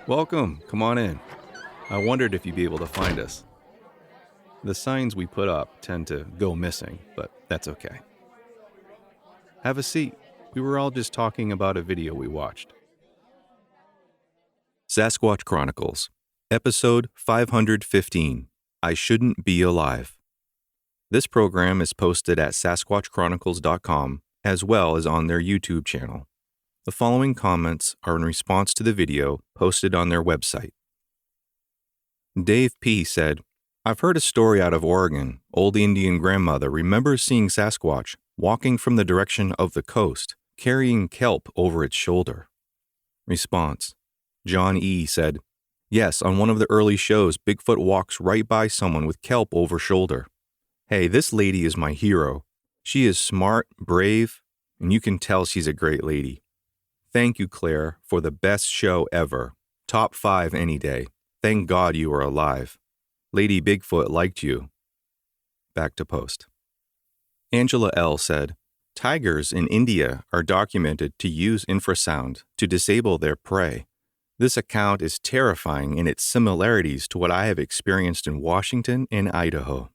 Welcome, come on in. I wondered if you'd be able to find us. The signs we put up tend to go missing, but that's okay. Have a seat. We were all just talking about a video we watched. Sasquatch Chronicles, Episode 515, I Shouldn't Be Alive. This program is posted at sasquatchchronicles.com as well as on their YouTube channel. The following comments are in response to the video posted on their website. Dave P. said, I've heard a story out of Oregon. Old Indian grandmother remembers seeing Sasquatch walking from the direction of the coast, carrying kelp over its shoulder. Response. John E. said, Yes, on one of the early shows, Bigfoot walks right by someone with kelp over shoulder. Hey, this lady is my hero. She is smart, brave, and you can tell she's a great lady. Thank you, Claire, for the best show ever. Top 5 any day. Thank God you are alive. Lady Bigfoot liked you. Back to post. Angela L. said, Tigers in India are documented to use infrasound to disable their prey. This account is terrifying in its similarities to what I have experienced in Washington and Idaho.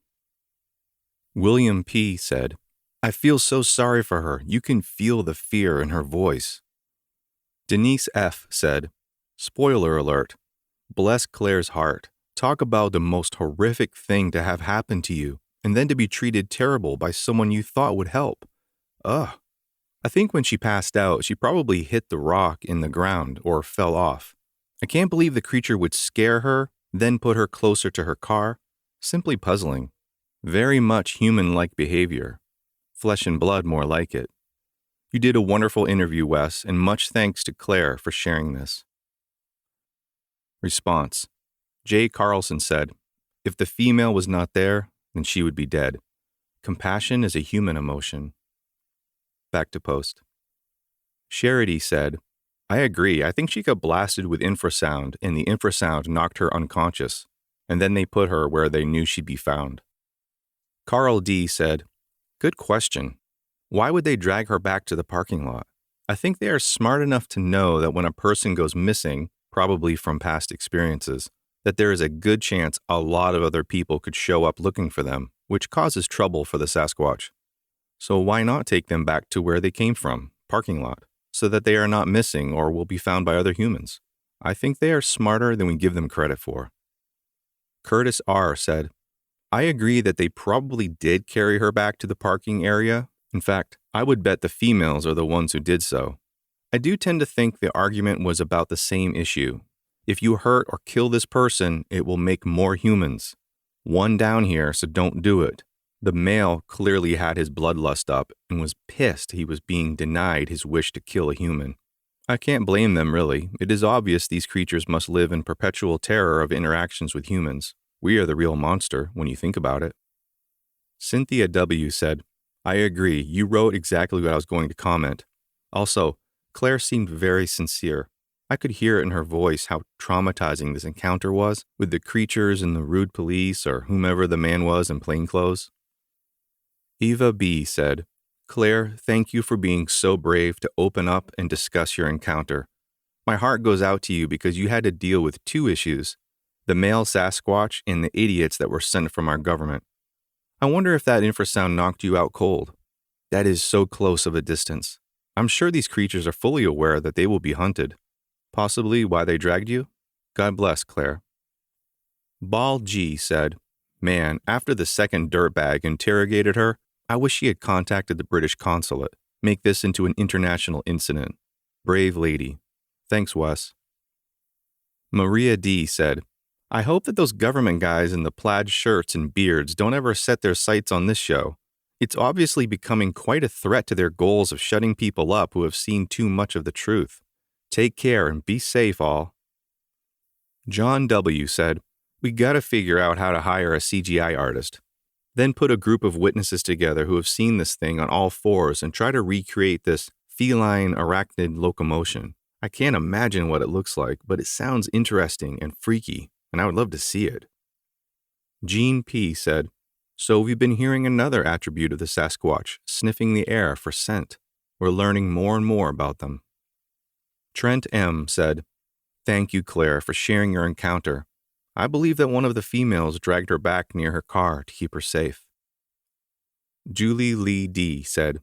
William P. said, I feel so sorry for her. You can feel the fear in her voice. Denise F. said, Spoiler alert. Bless Claire's heart. Talk about the most horrific thing to have happened to you, and then to be treated terrible by someone you thought would help. Ugh. I think when she passed out, she probably hit the rock in the ground or fell off. I can't believe the creature would scare her, then put her closer to her car. Simply puzzling. Very much human-like behavior. Flesh and blood more like it. You did a wonderful interview, Wes, and much thanks to Claire for sharing this. Response. Jay Carlson said, If the female was not there, then she would be dead. Compassion is a human emotion. Back to post. Charity said, I agree. I think she got blasted with infrasound, and the infrasound knocked her unconscious, and then they put her where they knew she'd be found. Carl D. said, Good question. Why would they drag her back to the parking lot? I think they are smart enough to know that when a person goes missing, probably from past experiences, that there is a good chance a lot of other people could show up looking for them, which causes trouble for the Sasquatch. So why not take them back to where they came from, parking lot, so that they are not missing or will be found by other humans? I think they are smarter than we give them credit for. Curtis R. said, I agree that they probably did carry her back to the parking area. In fact, I would bet the females are the ones who did so. I do tend to think the argument was about the same issue. If you hurt or kill this person, it will make more humans. One down here, so don't do it. The male clearly had his bloodlust up and was pissed he was being denied his wish to kill a human. I can't blame them, really. It is obvious these creatures must live in perpetual terror of interactions with humans. We are the real monster when you think about it. Cynthia W. said, I agree. You wrote exactly what I was going to comment. Also, Claire seemed very sincere. I could hear it in her voice how traumatizing this encounter was with the creatures and the rude police or whomever the man was in plainclothes. Eva B. said, Claire, thank you for being so brave to open up and discuss your encounter. My heart goes out to you because you had to deal with 2 issues, the male Sasquatch and the idiots that were sent from our government. I wonder if that infrasound knocked you out cold. That is so close of a distance. I'm sure these creatures are fully aware that they will be hunted. Possibly why they dragged you? God bless, Claire. Ball G said, Man, after the second dirtbag interrogated her, I wish she had contacted the British consulate. Make this into an international incident. Brave lady. Thanks, Wes. Maria D. said, I hope that those government guys in the plaid shirts and beards don't ever set their sights on this show. It's obviously becoming quite a threat to their goals of shutting people up who have seen too much of the truth. Take care and be safe, all. John W. said, We gotta figure out how to hire a CGI artist. Then put a group of witnesses together who have seen this thing on all 4s and try to recreate this feline arachnid locomotion. I can't imagine what it looks like, but it sounds interesting and freaky, and I would love to see it. Gene P. said, So we've been hearing another attribute of the Sasquatch, sniffing the air for scent. We're learning more and more about them. Trent M. said, Thank you, Claire, for sharing your encounter. I believe that one of the females dragged her back near her car to keep her safe. Julie Lee D. said,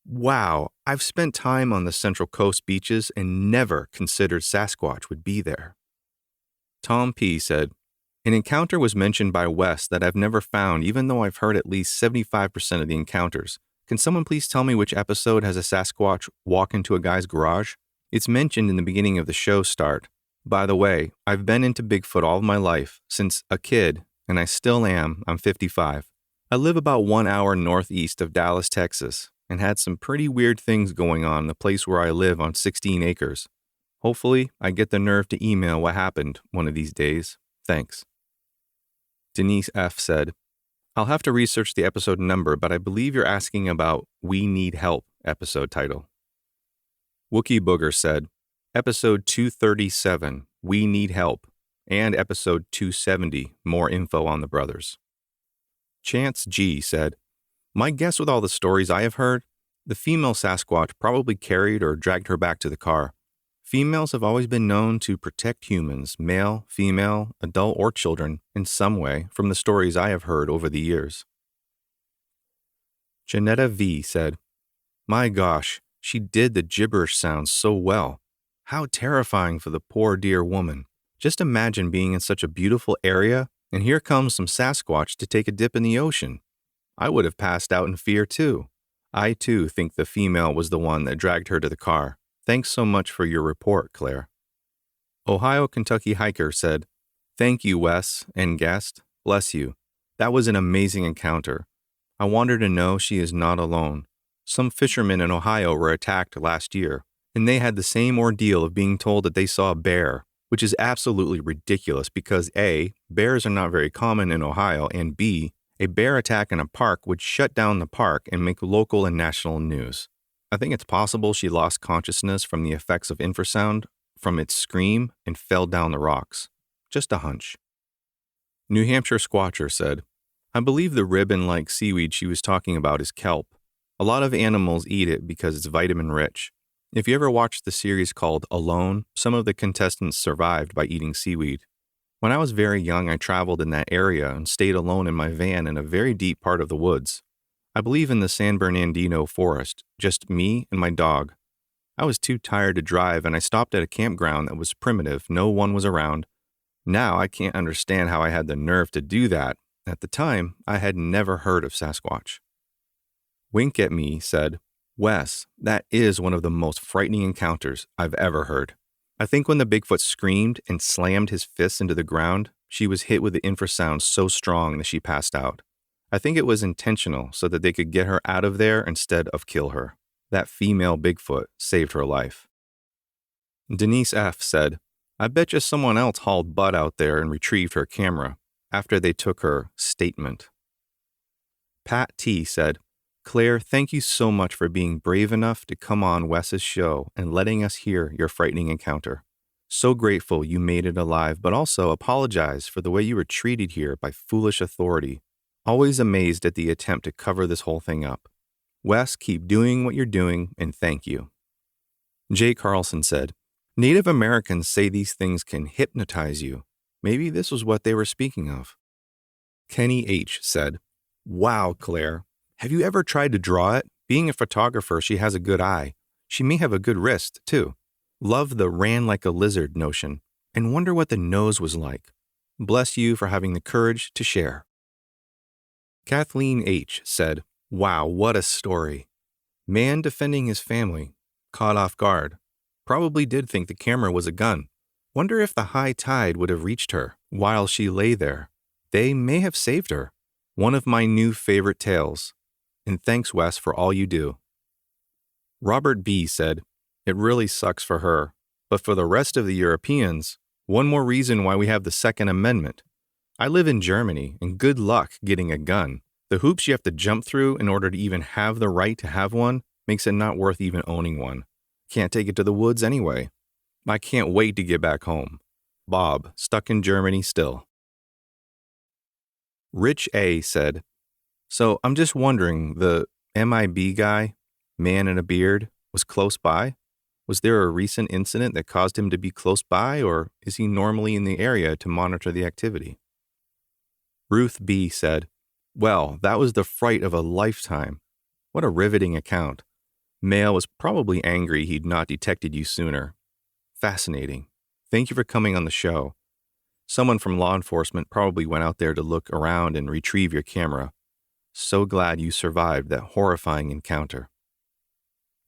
Wow, I've spent time on the Central Coast beaches and never considered Sasquatch would be there. Tom P. said, An encounter was mentioned by Wes that I've never found even though I've heard at least 75% of the encounters. Can someone please tell me which episode has a Sasquatch walk into a guy's garage? It's mentioned in the beginning of the show start. By the way, I've been into Bigfoot all of my life, since a kid, and I still am. I'm 55. I live about 1 hour northeast of Dallas, Texas, and had some pretty weird things going on in the place where I live on 16 acres. Hopefully, I get the nerve to email what happened one of these days. Thanks. Denise F. said, I'll have to research the episode number, but I believe you're asking about We Need Help episode title. Wookie Booger said, Episode 237, We Need Help, and Episode 270, More Info on the Brothers. Chance G. said, My guess with all the stories I have heard, the female Sasquatch probably carried or dragged her back to the car. Females have always been known to protect humans, male, female, adult, or children, in some way from the stories I have heard over the years. Janetta V. said, My gosh, she did the gibberish sounds so well. How terrifying for the poor dear woman. Just imagine being in such a beautiful area, and here comes some Sasquatch to take a dip in the ocean. I would have passed out in fear too. I too think the female was the one that dragged her to the car. Thanks so much for your report, Claire. Ohio Kentucky Hiker said, Thank you, Wes, and guest. Bless you. That was an amazing encounter. I want her to know she is not alone. Some fishermen in Ohio were attacked last year, and they had the same ordeal of being told that they saw a bear, which is absolutely ridiculous because A, bears are not very common in Ohio, and B, a bear attack in a park would shut down the park and make local and national news. I think it's possible she lost consciousness from the effects of infrasound from its scream and fell down the rocks. Just a hunch. New Hampshire Squatcher said, I believe the ribbon-like seaweed she was talking about is kelp. A lot of animals eat it because it's vitamin-rich. If you ever watched the series called Alone, some of the contestants survived by eating seaweed. When I was very young, I traveled in that area and stayed alone in my van in a very deep part of the woods. I believe in the San Bernardino forest, just me and my dog. I was too tired to drive and I stopped at a campground that was primitive, no one was around. Now I can't understand how I had the nerve to do that. At the time, I had never heard of Sasquatch. Wink at Me said, Wes, that is one of the most frightening encounters I've ever heard. I think when the Bigfoot screamed and slammed his fists into the ground, she was hit with the infrasound so strong that she passed out. I think it was intentional so that they could get her out of there instead of kill her. That female Bigfoot saved her life. Denise F. said, I bet you someone else hauled butt out there and retrieved her camera after they took her statement. Pat T. said, Claire, thank you so much for being brave enough to come on Wes's show and letting us hear your frightening encounter. So grateful you made it alive, but also apologize for the way you were treated here by foolish authority. Always amazed at the attempt to cover this whole thing up. Wes, keep doing what you're doing, and thank you. Jay Carlson said, Native Americans say these things can hypnotize you. Maybe this was what they were speaking of. Kenny H. said, Wow, Claire. Have you ever tried to draw it? Being a photographer, she has a good eye. She may have a good wrist, too. Love the ran like a lizard notion, and wonder what the nose was like. Bless you for having the courage to share. Kathleen H. said, Wow, what a story. Man defending his family, caught off guard. Probably did think the camera was a gun. Wonder if the high tide would have reached her while she lay there. They may have saved her. One of my new favorite tales. And thanks, Wes, for all you do. Robert B. said, It really sucks for her, but for the rest of the Europeans, one more reason why we have the Second Amendment. I live in Germany, and good luck getting a gun. The hoops you have to jump through in order to even have the right to have one makes it not worth even owning one. Can't take it to the woods anyway. I can't wait to get back home. Bob, stuck in Germany still. Rich A. said, So I'm just wondering, the MIB guy, man in a beard, was close by? Was there a recent incident that caused him to be close by, or is he normally in the area to monitor the activity? Ruth B. said, "Well, that was the fright of a lifetime. What a riveting account. Male was probably angry he'd not detected you sooner. Fascinating. Thank you for coming on the show. Someone from law enforcement probably went out there to look around and retrieve your camera. So glad you survived that horrifying encounter."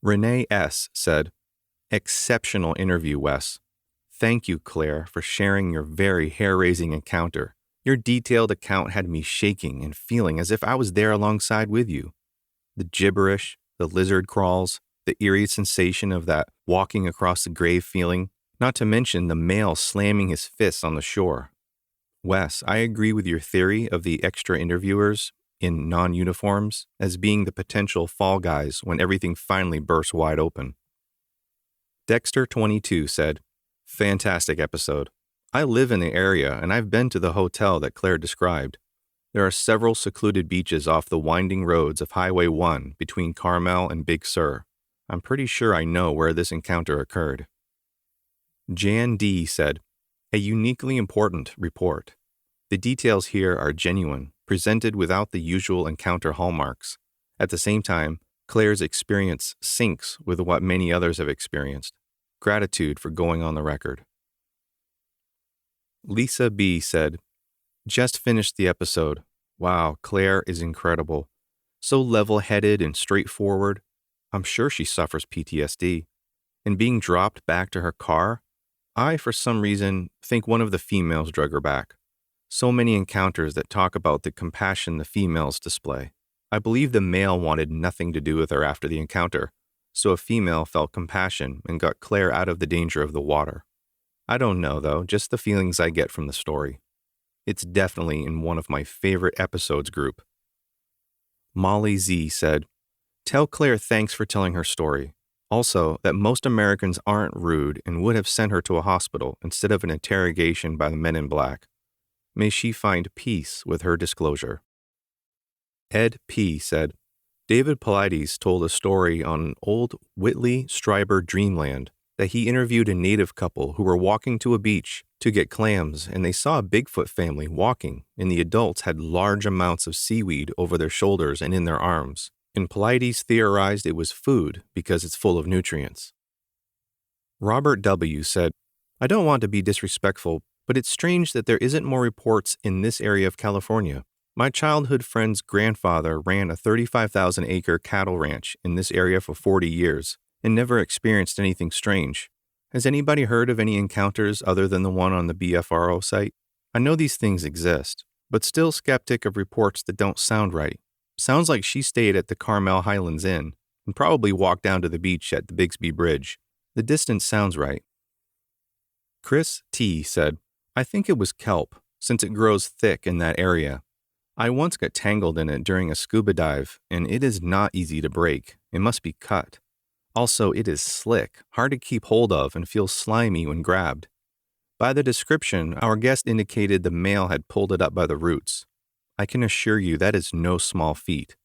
Renee S. said, "Exceptional interview, Wes. Thank you, Claire, for sharing your very hair-raising encounter. Your detailed account had me shaking and feeling as if I was there alongside with you. The gibberish, the lizard crawls, the eerie sensation of that walking across the grave feeling, not to mention the male slamming his fists on the shore. Wes, I agree with your theory of the extra interviewers in non-uniforms as being the potential fall guys when everything finally bursts wide open." Dexter22 said, "Fantastic episode. I live in the area and I've been to the hotel that Claire described. There are several secluded beaches off the winding roads of Highway 1 between Carmel and Big Sur. I'm pretty sure I know where this encounter occurred." Jan D. said, "A uniquely important report. The details here are genuine, presented without the usual encounter hallmarks. At the same time, Claire's experience syncs with what many others have experienced. Gratitude for going on the record." Lisa B. said, "Just finished the episode. Wow, Claire is incredible. So level-headed and straightforward. I'm sure she suffers PTSD. And being dropped back to her car, I, for some reason, think one of the females drug her back. So many encounters that talk about the compassion the females display. I believe the male wanted nothing to do with her after the encounter, so a female felt compassion and got Claire out of the danger of the water. I don't know, though, just the feelings I get from the story. It's definitely in one of my favorite episodes group." Molly Z. said, "Tell Claire thanks for telling her story. Also, that most Americans aren't rude and would have sent her to a hospital instead of an interrogation by the men in black. May she find peace with her disclosure." Ed P. said, "David Paulides told a story on an old Whitley Strieber dreamland that he interviewed a native couple who were walking to a beach to get clams, and they saw a Bigfoot family walking, and the adults had large amounts of seaweed over their shoulders and in their arms, and Paulides theorized it was food because it's full of nutrients." Robert W. said, "I don't want to be disrespectful, but it's strange that there isn't more reports in this area of California. My childhood friend's grandfather ran a 35,000-acre cattle ranch in this area for 40 years and never experienced anything strange. Has anybody heard of any encounters other than the one on the BFRO site? I know these things exist, but still skeptic of reports that don't sound right. Sounds like she stayed at the Carmel Highlands Inn and probably walked down to the beach at the Bixby Bridge. The distance sounds right." Chris T. said, "I think it was kelp, since it grows thick in that area. I once got tangled in it during a scuba dive, and it is not easy to break. It must be cut. Also, it is slick, hard to keep hold of, and feels slimy when grabbed. By the description, our guest indicated the male had pulled it up by the roots. I can assure you that is no small feat.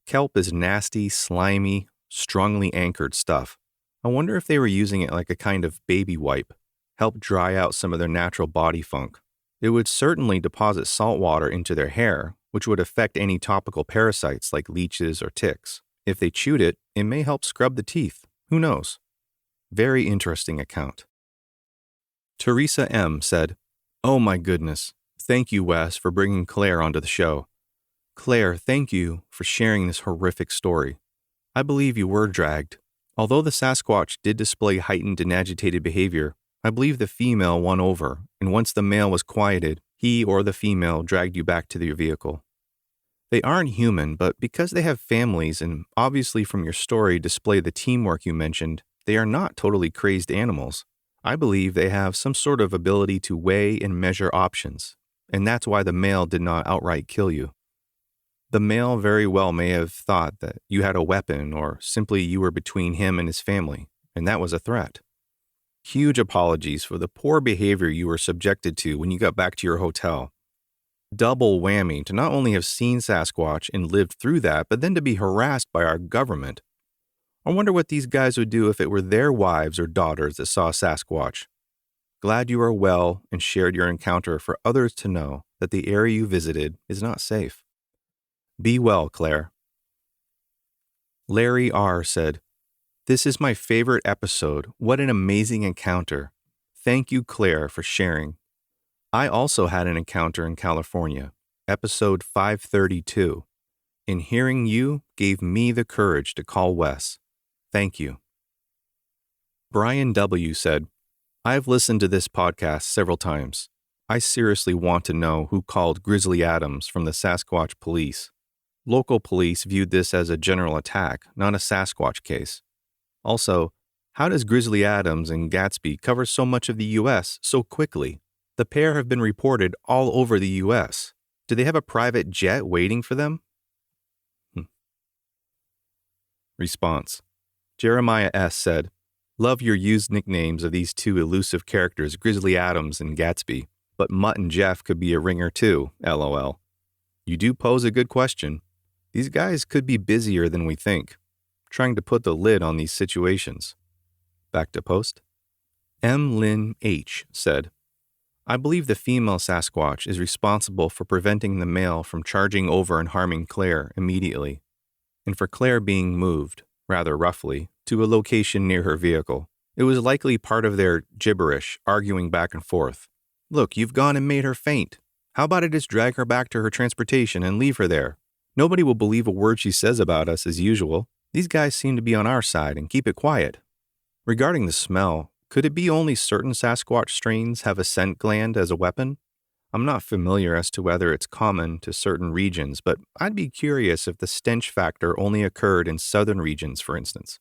Kelp is nasty, slimy, strongly anchored stuff. I wonder if they were using it like a kind of baby wipe, help dry out some of their natural body funk. It would certainly deposit salt water into their hair, which would affect any topical parasites like leeches or ticks. If they chewed it, it may help scrub the teeth. Who knows? Very interesting account." Teresa M. said, "Oh my goodness. Thank you, Wes, for bringing Claire onto the show. Claire, thank you for sharing this horrific story. I believe you were dragged. Although the Sasquatch did display heightened and agitated behavior, I believe the female won over, and once the male was quieted, he or the female dragged you back to your vehicle. They aren't human, but because they have families and obviously from your story display the teamwork you mentioned, they are not totally crazed animals. I believe they have some sort of ability to weigh and measure options, and that's why the male did not outright kill you. The male very well may have thought that you had a weapon or simply you were between him and his family, and that was a threat. Huge apologies for the poor behavior you were subjected to when you got back to your hotel. Double whammy to not only have seen Sasquatch and lived through that, but then to be harassed by our government. I wonder what these guys would do if it were their wives or daughters that saw Sasquatch. Glad you are well and shared your encounter for others to know that the area you visited is not safe. Be well, Claire. Larry R. said, "This is my favorite episode. What an amazing encounter. Thank you, Claire, for sharing. I also had an encounter in California, episode 532. And hearing you gave me the courage to call Wes. Thank you." Brian W. said, "I've listened to this podcast several times. I seriously want to know who called Grizzly Adams from the Sasquatch police. Local police viewed this as a general attack, not a Sasquatch case. Also, how does Grizzly Adams and Gatsby cover so much of the U.S. so quickly? The pair have been reported all over the U.S. Do they have a private jet waiting for them?" Response. Jeremiah S. said, "Love your used nicknames of these two elusive characters, Grizzly Adams and Gatsby, but Mutt and Jeff could be a ringer too, lol. You do pose a good question. These guys could be busier than we think, trying to put the lid on these situations." Back to post. M. Lynn H. said, "I believe the female Sasquatch is responsible for preventing the male from charging over and harming Claire immediately, and for Claire being moved, rather roughly, to a location near her vehicle. It was likely part of their gibberish, arguing back and forth. Look, you've gone and made her faint. How about I just drag her back to her transportation and leave her there? Nobody will believe a word she says about us as usual. These guys seem to be on our side and keep it quiet." Regarding the smell, could it be only certain Sasquatch strains have a scent gland as a weapon? I'm not familiar as to whether it's common to certain regions, but I'd be curious if the stench factor only occurred in southern regions, for instance.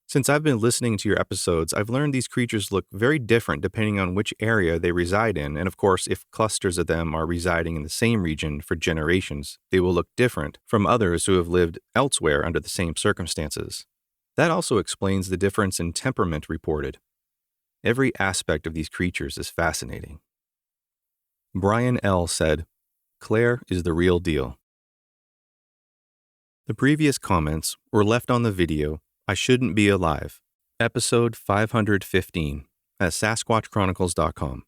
Since I've been listening to your episodes, I've learned these creatures look very different depending on which area they reside in, and of course, if clusters of them are residing in the same region for generations, they will look different from others who have lived elsewhere under the same circumstances. That also explains the difference in temperament reported. Every aspect of these creatures is fascinating. Brian L. said, "Claire is the real deal." The previous comments were left on the video I Shouldn't Be Alive, episode 515, at sasquatchchronicles.com.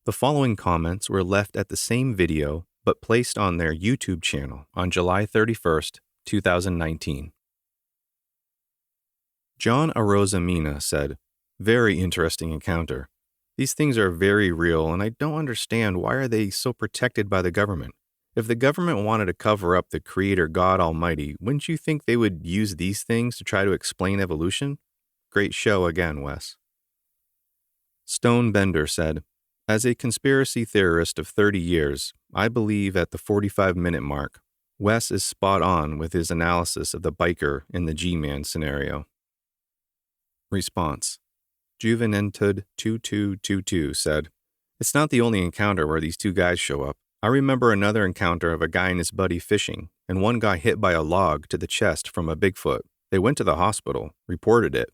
The following comments were left at the same video but placed on their YouTube channel on July 31st, 2019. John Arozamina said, "Very interesting encounter. These things are very real, and I don't understand why are they so protected by the government. If the government wanted to cover up the Creator God Almighty, wouldn't you think they would use these things to try to explain evolution? Great show again, Wes." Stone Bender said, "As a conspiracy theorist of 30 years, I believe at the 45-minute mark, Wes is spot on with his analysis of the biker in the G-Man scenario." Response. Juvenentud2222 said, "It's not the only encounter where these two guys show up. I remember another encounter of a guy and his buddy fishing, and one got hit by a log to the chest from a Bigfoot. They went to the hospital, reported it.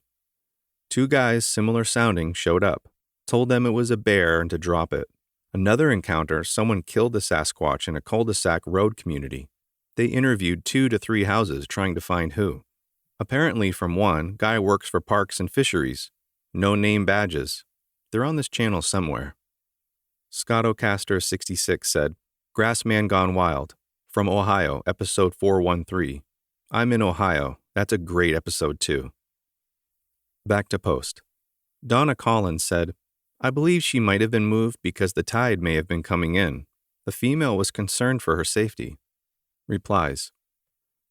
Two guys similar sounding showed up, told them it was a bear and to drop it. Another encounter, someone killed the Sasquatch in a cul-de-sac road community. They interviewed 2 to 3 houses trying to find who. Apparently from one, guy works for Parks and Fisheries. No name badges. They're on this channel somewhere." Scottocaster66 said, "Grassman Gone Wild, from Ohio, episode 413. I'm in Ohio. That's a great episode too." Back to post. Donna Collins said, "I believe she might have been moved because the tide may have been coming in. The female was concerned for her safety." Replies.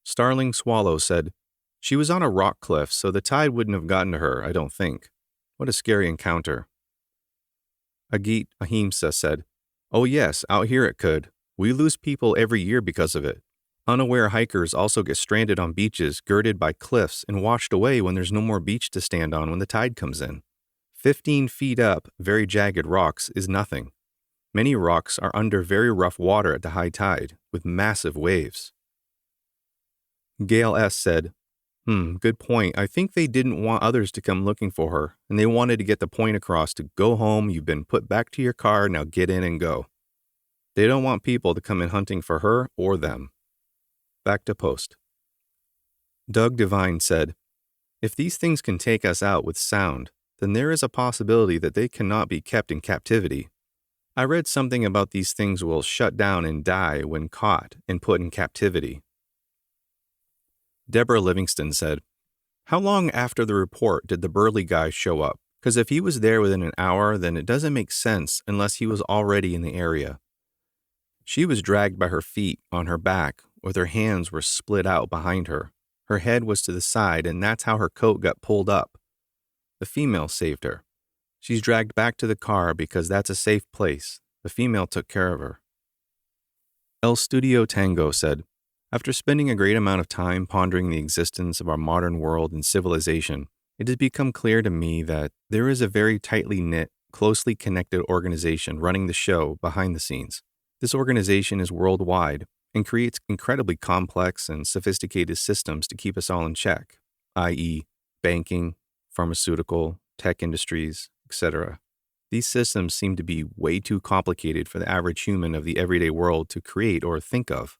Starling Swallow said, "She was on a rock cliff, so the tide wouldn't have gotten to her, I don't think. What a scary encounter." Agit Ahimsa said, "Oh yes, out here it could. We lose people every year because of it. Unaware hikers also get stranded on beaches girded by cliffs and washed away when there's no more beach to stand on when the tide comes in. 15 feet up, very jagged rocks is nothing. Many rocks are under very rough water at the high tide, with massive waves." Gail S. said, Good point. I think they didn't want others to come looking for her, and they wanted to get the point across to go home, you've been put back to your car, now get in and go. They don't want people to come in hunting for her or them." Back to post. Doug Devine said, If these things can take us out with sound, then there is a possibility that they cannot be kept in captivity. I read something about these things will shut down and die when caught and put in captivity. Deborah Livingston said, "How long after the report did the burly guy show up? Because if he was there within an hour, then it doesn't make sense unless he was already in the area." She was dragged by her feet on her back, with her hands were split out behind her. Her head was to the side, and that's how her coat got pulled up. The female saved her. She's dragged back to the car because that's a safe place. The female took care of her. El Studio Tango said, "After spending a great amount of time pondering the existence of our modern world and civilization, it has become clear to me that there is a very tightly knit, closely connected organization running the show behind the scenes. This organization is worldwide and creates incredibly complex and sophisticated systems to keep us all in check, i.e., banking, pharmaceutical, tech industries, etc. These systems seem to be way too complicated for the average human of the everyday world to create or think of.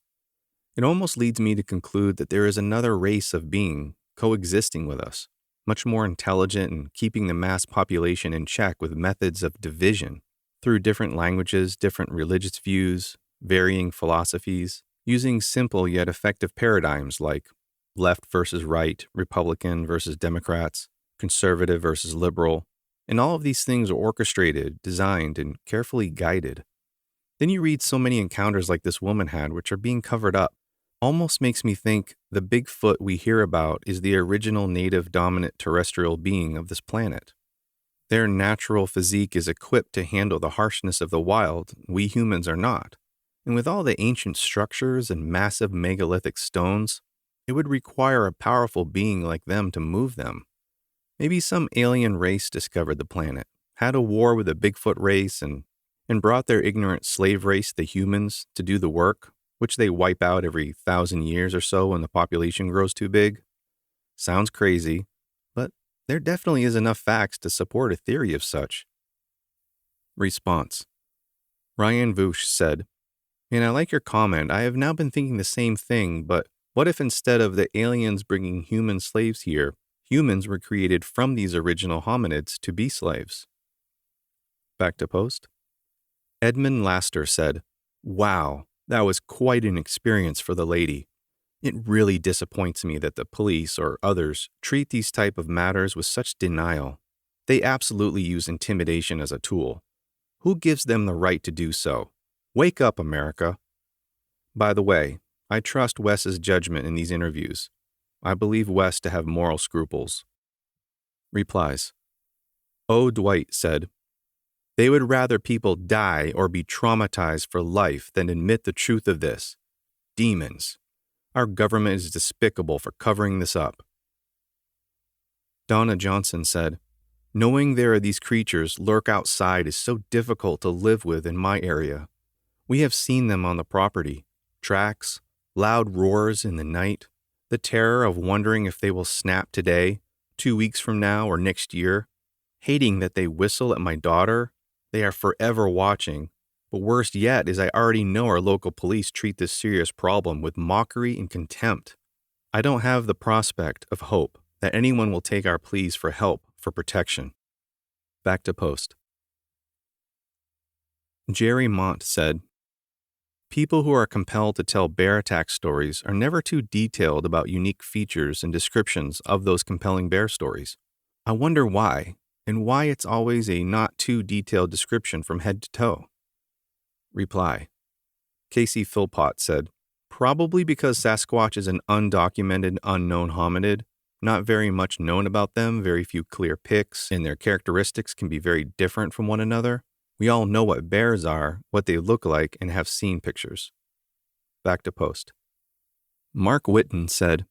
It almost leads me to conclude that there is another race of being coexisting with us, much more intelligent and keeping the mass population in check with methods of division through different languages, different religious views, varying philosophies, using simple yet effective paradigms like left versus right, Republican versus Democrats, conservative versus liberal, and all of these things are orchestrated, designed, and carefully guided. Then you read so many encounters like this woman had, which are being covered up. Almost makes me think the Bigfoot we hear about is the original native dominant terrestrial being of this planet. Their natural physique is equipped to handle the harshness of the wild, we humans are not. And with all the ancient structures and massive megalithic stones, it would require a powerful being like them to move them. Maybe some alien race discovered the planet, had a war with the Bigfoot race, and brought their ignorant slave race, the humans, to do the work, which they wipe out every 1,000 years or so when the population grows too big. Sounds crazy, but there definitely is enough facts to support a theory of such." Response. Ryan Vush said, "And I like your comment. I have now been thinking the same thing, but what if instead of the aliens bringing human slaves here, humans were created from these original hominids to be slaves?" Back to post. Edmund Laster said, "Wow, that was quite an experience for the lady. It really disappoints me that the police or others treat these type of matters with such denial. They absolutely use intimidation as a tool. Who gives them the right to do so? Wake up, America." By the way, I trust Wes's judgment in these interviews. I believe Wes to have moral scruples. Replies. O. Dwight said, "They would rather people die or be traumatized for life than admit the truth of this. Demons. Our government is despicable for covering this up." Donna Johnson said, "Knowing there are these creatures lurk outside is so difficult to live with in my area. We have seen them on the property. Tracks, loud roars in the night, the terror of wondering if they will snap today, 2 weeks from now, or next year, hating that they whistle at my daughter. They are forever watching. But worst yet is I already know our local police treat this serious problem with mockery and contempt. I don't have the prospect of hope that anyone will take our pleas for help, for protection." Back to post. Jerry Mont said, "People who are compelled to tell bear attack stories are never too detailed about unique features and descriptions of those compelling bear stories. I wonder why, and why it's always a not too detailed description from head to toe." Reply. Casey Philpott said, "Probably because Sasquatch is an undocumented, unknown hominid, not very much known about them, very few clear pics, and their characteristics can be very different from one another. We all know what bears are, what they look like, and have seen pictures." Back to post. Mark Whitten said,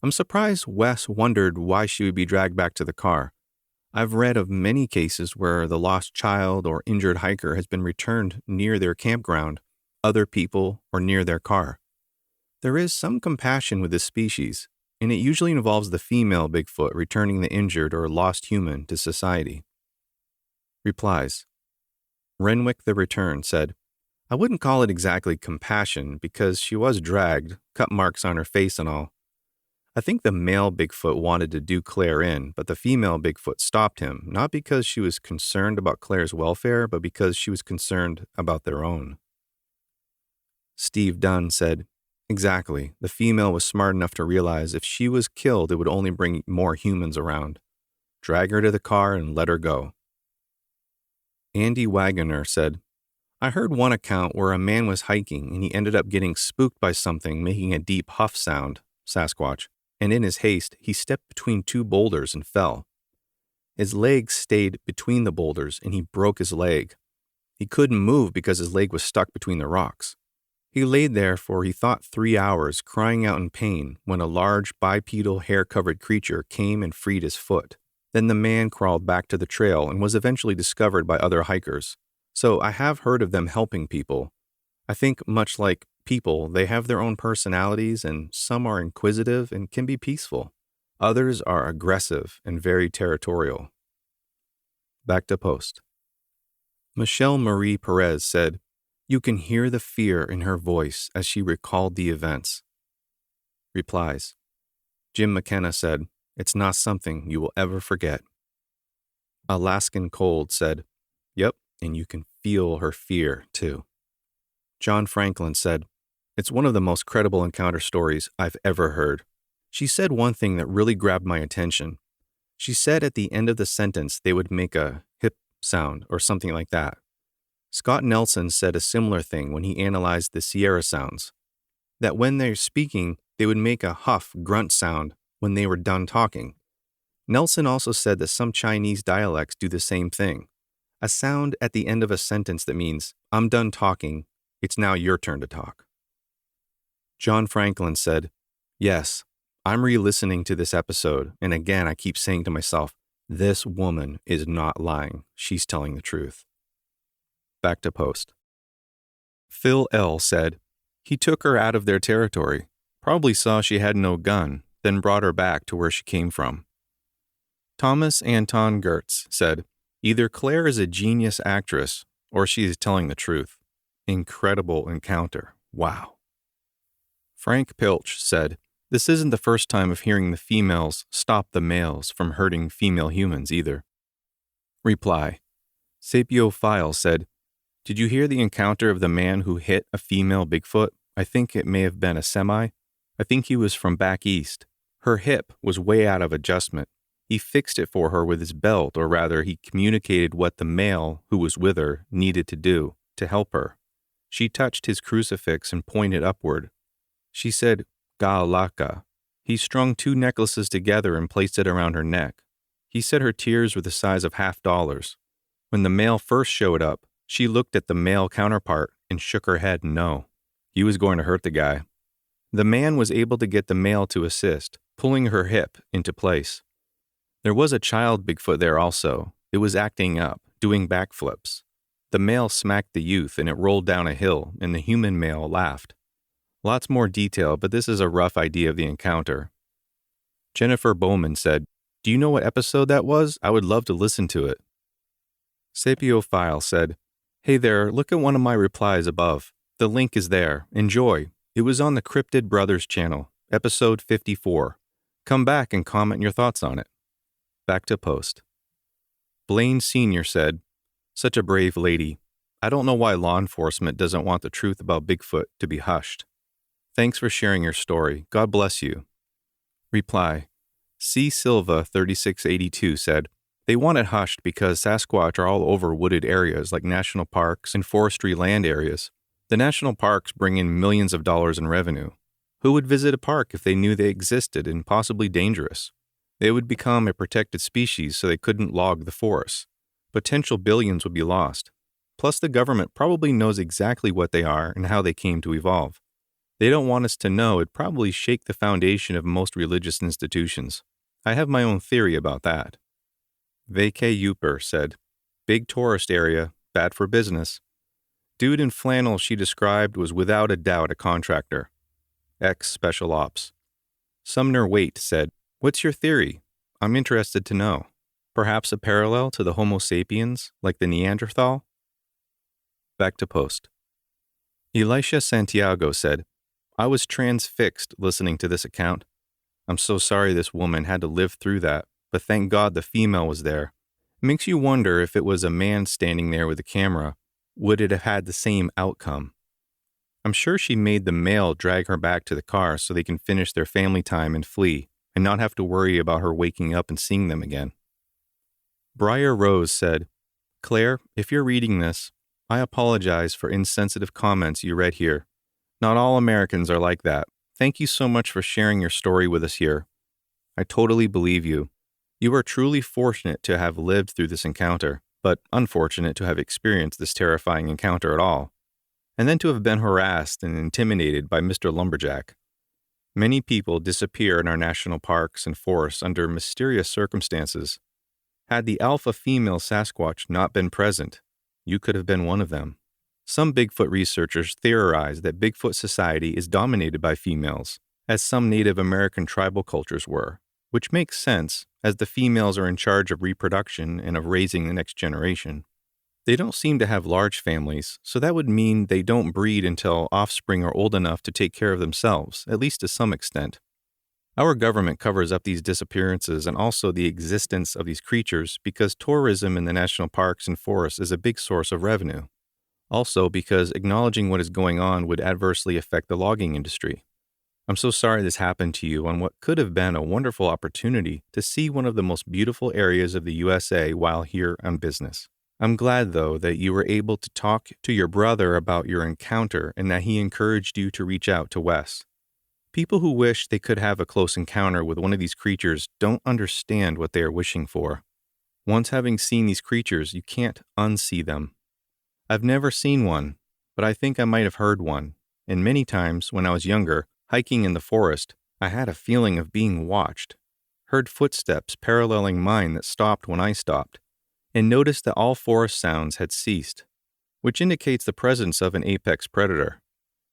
"I'm surprised Wes wondered why she would be dragged back to the car. I've read of many cases where the lost child or injured hiker has been returned near their campground, other people, or near their car. There is some compassion with this species, and it usually involves the female Bigfoot returning the injured or lost human to society." Replies. Renwick the Return said, "I wouldn't call it exactly compassion because she was dragged, cut marks on her face and all. I think the male Bigfoot wanted to do Claire in, but the female Bigfoot stopped him, not because she was concerned about Claire's welfare, but because she was concerned about their own. Steve Dunn said, "Exactly. The female was smart enough to realize if she was killed, it would only bring more humans around. Drag her to the car and let her go." Andy Wagoner said, "I heard one account where a man was hiking and he ended up getting spooked by something making a deep huff sound, Sasquatch, and in his haste, he stepped between two boulders and fell. His legs stayed between the boulders and he broke his leg. He couldn't move because his leg was stuck between the rocks. He laid there for, he thought, 3 hours, crying out in pain, when a large bipedal hair-covered creature came and freed his foot. Then the man crawled back to the trail and was eventually discovered by other hikers. So I have heard of them helping people. I think much like people, they have their own personalities, and some are inquisitive and can be peaceful. Others are aggressive and very territorial." Back to post. Michelle Marie Perez said, "You can hear the fear in her voice as she recalled the events." Replies. Jim McKenna said, "It's not something you will ever forget." Alaskan Cold said, "Yep, and you can feel her fear, too." John Franklin said, "It's one of the most credible encounter stories I've ever heard." She said one thing that really grabbed my attention. She said at the end of the sentence they would make a hip sound or something like that. Scott Nelson said a similar thing when he analyzed the Sierra sounds, that when they're speaking, they would make a huff grunt sound when they were done talking. Nelson also said that some Chinese dialects do the same thing, a sound at the end of a sentence that means, "I'm done talking, it's now your turn to talk." John Franklin said, "Yes, I'm re-listening to this episode, and again I keep saying to myself, this woman is not lying, she's telling the truth." Back to post. Phil L. said, "He took her out of their territory, probably saw she had no gun, then brought her back to where she came from." Thomas Anton Gertz said, "Either Claire is a genius actress, or she is telling the truth. Incredible encounter. Wow." Frank Pilch said, "This isn't the first time of hearing the females stop the males from hurting female humans either." Reply. Sapiophile said, "Did you hear the encounter of the man who hit a female Bigfoot? I think it may have been a semi. I think he was from back east. Her hip was way out of adjustment. He fixed it for her with his belt, or rather, he communicated what the male who was with her needed to do to help her. She touched his crucifix and pointed upward. She said, 'Ga'alaka.' He strung 2 necklaces together and placed it around her neck. He said her tears were the size of $50. When the male first showed up, she looked at the male counterpart and shook her head no. He was going to hurt the guy. The man was able to get the male to assist, pulling her hip into place. There was a child Bigfoot there also. It was acting up, doing backflips. The male smacked the youth and it rolled down a hill, and the human male laughed. Lots more detail, but this is a rough idea of the encounter." Jennifer Bowman said, "Do you know what episode that was? I would love to listen to it." Sapiophile said, "Hey there, look at one of my replies above. The link is there. Enjoy. It was on the Cryptid Brothers channel, episode 54. Come back and comment your thoughts on it." Back to post. Blaine Sr. said, "Such a brave lady. I don't know why law enforcement doesn't want the truth about Bigfoot to be hushed. Thanks for sharing your story. God bless you." Reply. C. Silva 3682 said, "They want it hushed because Sasquatch are all over wooded areas like national parks and forestry land areas. The national parks bring in millions of dollars in revenue. Who would visit a park if they knew they existed and possibly dangerous? They would become a protected species so they couldn't log the forests. Potential billions would be lost. Plus the government probably knows exactly what they are and how they came to evolve. They don't want us to know. It'd probably shake the foundation of most religious institutions. I have my own theory about that." Vacay Uper said, "Big tourist area, bad for business. Dude in flannel she described was without a doubt a contractor. Ex-special ops." Sumner Waite said, "What's your theory? I'm interested to know. Perhaps a parallel to the Homo sapiens, like the Neanderthal?" Back to post. Elisha Santiago said, "I was transfixed listening to this account. I'm so sorry this woman had to live through that, but thank God the female was there. It makes you wonder if it was a man standing there with a camera, would it have had the same outcome? I'm sure she made the male drag her back to the car so they can finish their family time and flee, and not have to worry about her waking up and seeing them again. Briar Rose said, Claire, if you're reading this, I apologize for insensitive comments you read here. Not all Americans are like that. Thank you so much for sharing your story with us here. I totally believe you. You are truly fortunate to have lived through this encounter, but unfortunate to have experienced this terrifying encounter at all, and then to have been harassed and intimidated by Mr. Lumberjack. Many people disappear in our national parks and forests under mysterious circumstances. Had the alpha female Sasquatch not been present, you could have been one of them. Some Bigfoot researchers theorize that Bigfoot society is dominated by females, as some Native American tribal cultures were, which makes sense, as the females are in charge of reproduction and of raising the next generation. They don't seem to have large families, so that would mean they don't breed until offspring are old enough to take care of themselves, at least to some extent. Our government covers up these disappearances and also the existence of these creatures because tourism in the national parks and forests is a big source of revenue. Also because acknowledging what is going on would adversely affect the logging industry. I'm so sorry this happened to you on what could have been a wonderful opportunity to see one of the most beautiful areas of the USA while here on business. I'm glad, though, that you were able to talk to your brother about your encounter and that he encouraged you to reach out to Wes. People who wish they could have a close encounter with one of these creatures don't understand what they are wishing for. Once having seen these creatures, you can't unsee them. I've never seen one, but I think I might have heard one, and many times when I was younger, hiking in the forest, I had a feeling of being watched, heard footsteps paralleling mine that stopped when I stopped, and noticed that all forest sounds had ceased, which indicates the presence of an apex predator.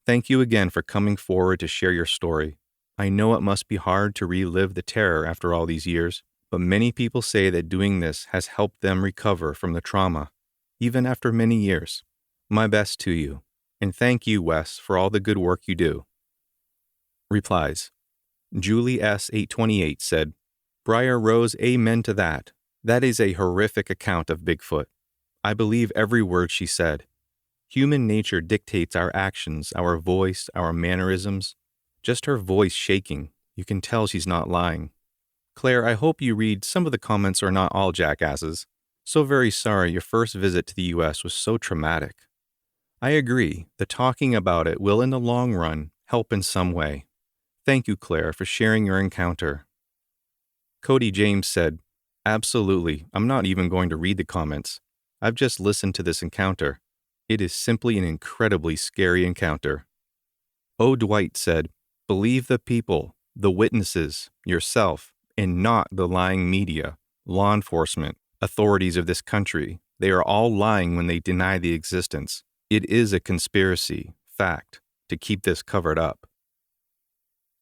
Thank you again for coming forward to share your story. I know it must be hard to relive the terror after all these years, but many people say that doing this has helped them recover from the trauma, even after many years. My best to you, and thank you, Wes, for all the good work you do. Replies. Julie S. 828 said, Briar Rose, amen to that. That is a horrific account of Bigfoot. I believe every word she said. Human nature dictates our actions, our voice, our mannerisms. Just her voice shaking, you can tell she's not lying. Claire, I hope you read some of the comments are not all jackasses. So very sorry your first visit to the U.S. was so traumatic. I agree, the talking about it will in the long run help in some way. Thank you, Claire, for sharing your encounter. Cody James said, Absolutely, I'm not even going to read the comments. I've just listened to this encounter. It is simply an incredibly scary encounter. O. Dwight said, Believe the people, the witnesses, yourself, and not the lying media, law enforcement, authorities of this country. They are all lying when they deny the existence. It is a conspiracy, fact, to keep this covered up.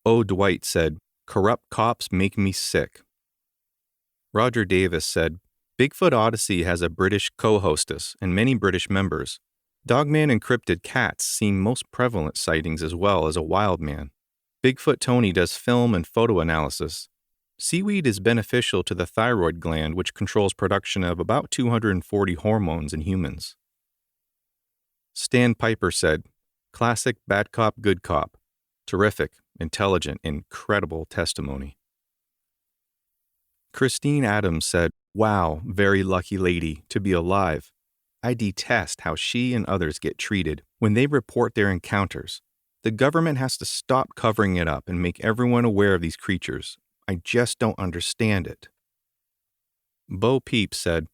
O. Dwight said, Corrupt cops make me sick. Roger Davis said, Bigfoot Odyssey has a British co-hostess and many British members. Dogman and cryptid cats seem most prevalent sightings as well as a wild man. Bigfoot Tony does film and photo analysis. Seaweed is beneficial to the thyroid gland, which controls production of about 240 hormones in humans. Stan Piper said, Classic bad cop, good cop. Terrific, intelligent, incredible testimony. Christine Adams said, Wow, very lucky lady to be alive. I detest how she and others get treated when they report their encounters. The government has to stop covering it up and make everyone aware of these creatures. I just don't understand it. Bo Peep said,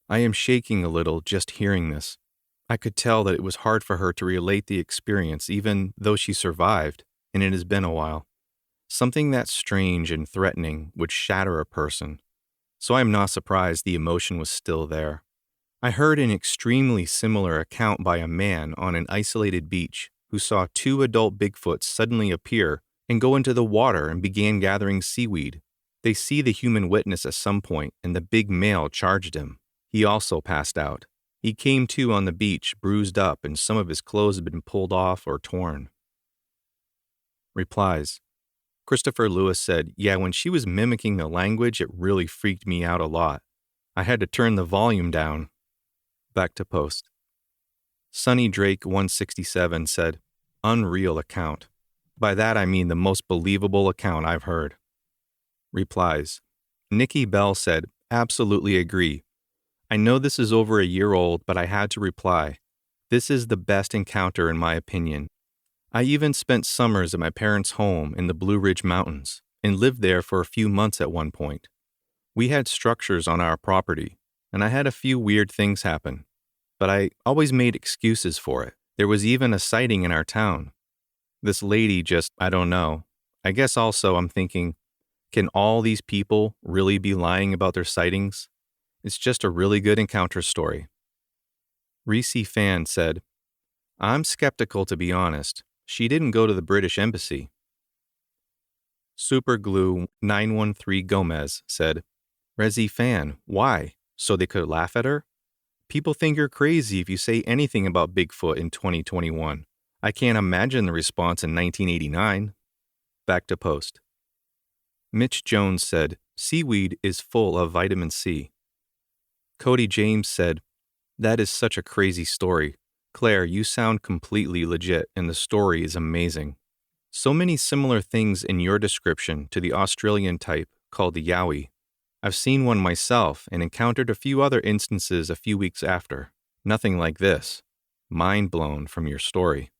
I am shaking a little just hearing this. I could tell that it was hard for her to relate the experience even though she survived, and it has been a while. Something that strange and threatening would shatter a person, so I am not surprised the emotion was still there. I heard an extremely similar account by a man on an isolated beach who saw two adult Bigfoots suddenly appear and go into the water and began gathering seaweed. They see the human witness at some point, and the big male charged him. He also passed out. He came to on the beach, bruised up, and some of his clothes had been pulled off or torn. Replies. Christopher Lewis said, yeah, when she was mimicking the language, it really freaked me out a lot. I had to turn the volume down. Back to post. Sunny Drake 167 said, unreal account. By that I mean the most believable account I've heard. Replies. Nikki Bell said, absolutely agree. I know this is over a year old, but I had to reply. This is the best encounter in my opinion. I even spent summers at my parents' home in the Blue Ridge Mountains and lived there for a few months at one point. We had structures on our property, and I had a few weird things happen, but I always made excuses for it. There was even a sighting in our town. This lady just, I don't know. I guess also I'm thinking, can all these people really be lying about their sightings? It's just a really good encounter story. Reese Fan said, I'm skeptical to be honest. She didn't go to the British Embassy. Superglue 913 Gomez said, Resi Fan, why? So they could laugh at her? People think you're crazy if you say anything about Bigfoot in 2021. I can't imagine the response in 1989. Back to post. Mitch Jones said, seaweed is full of vitamin C. Cody James said, that is such a crazy story. Claire, you sound completely legit and the story is amazing. So many similar things in your description to the Australian type called the yowie. I've seen one myself and encountered a few other instances a few weeks after. Nothing like this. Mind blown from your story.